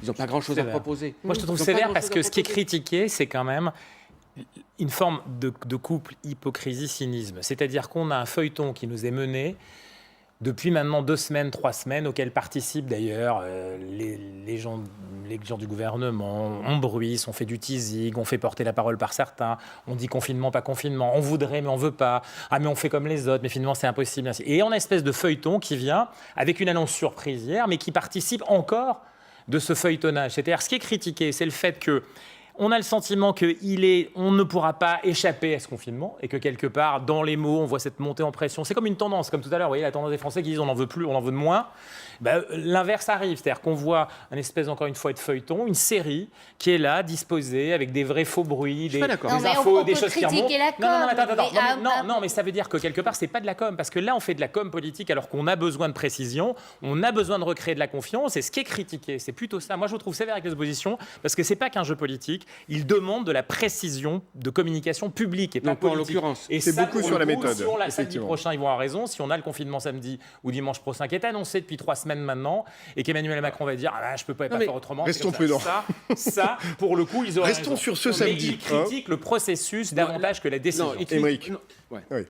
Ils n'ont pas grand-chose à proposer. Moi, je te trouve sévère parce que ce qui est critiqué, c'est quand même une forme de couple hypocrisie-cynisme. C'est-à-dire qu'on a un feuilleton qui nous est mené depuis maintenant 2 semaines, 3 semaines, auxquelles participent d'ailleurs les gens du gouvernement. On bruisse, on fait du teasing, on fait porter la parole par certains, on dit confinement, pas confinement, on voudrait mais on veut pas, ah mais on fait comme les autres, mais finalement c'est impossible. Ainsi. Et on a une espèce de feuilleton qui vient avec une annonce surprise hier, mais qui participe encore de ce feuilletonnage. C'est-à-dire ce qui est critiqué, c'est le fait que on a le sentiment qu'on ne pourra pas échapper à ce confinement et que quelque part, dans les mots, on voit cette montée en pression. C'est comme une tendance, comme tout à l'heure, vous voyez, la tendance des Français qui disent on n'en veut plus, on en veut de moins. Ben, l'inverse arrive, c'est-à-dire qu'on voit une espèce, encore une fois, de feuilleton, une série qui est là, disposée, avec des vrais faux bruits, des infos, des choses qui remontent. Non, mais ça veut dire que quelque part, c'est pas de la com, parce que là, on fait de la com politique alors qu'on a besoin de précision, on a besoin de recréer de la confiance, et ce qui est critiqué, c'est plutôt ça. Moi, je vous trouve sévère avec les oppositions, parce que c'est pas qu'un jeu politique. Il demande de la précision de communication publique et pas politique. En l'occurrence, et c'est ça, beaucoup sur la méthode. Si on l'a samedi prochain, ils vont avoir raison. Si on a le confinement samedi ou dimanche prochain, qui est annoncé depuis 3 semaines maintenant, et qu'Emmanuel Macron va dire je peux pas faire autrement. Restons prudents. Ça, pour le coup, ils auraient Restons raison. sur ce Mais samedi. ils critiquent le processus davantage que la décision. Émeric. Ouais.